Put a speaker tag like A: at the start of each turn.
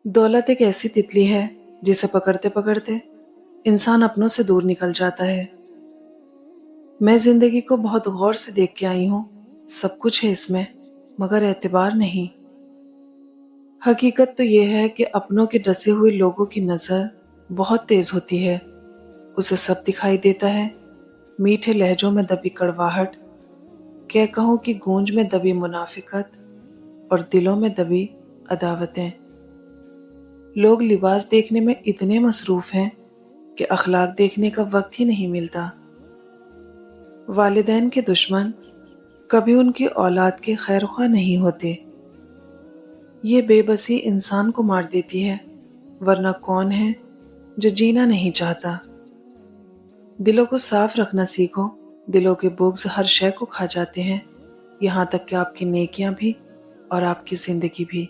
A: दौलत एक ऐसी तितली है जिसे पकड़ते पकड़ते इंसान अपनों से दूर निकल जाता है। मैं जिंदगी को बहुत गौर से देख के आई हूँ। सब कुछ है इसमें, मगर एतबार नहीं। हकीकत तो यह है कि अपनों के डसे हुए लोगों की नजर बहुत तेज होती है। उसे सब दिखाई देता है। मीठे लहजों में दबी कड़वाहट, क्या कहूँ कि गूंज में दबी मुनाफिकत, और दिलों में दबी अदावतें। लोग लिबास देखने में इतने मसरूफ हैं कि अखलाक देखने का वक्त ही नहीं मिलता। वालिदैन के दुश्मन कभी उनकी औलाद के खैरख्वाह नहीं होते। ये बेबसी इंसान को मार देती है, वरना कौन है जो जीना नहीं चाहता। दिलों को साफ रखना सीखो। दिलों के बुग्ज हर शय को खा जाते हैं, यहाँ तक कि आपकी नेकियां भी और आपकी जिंदगी भी।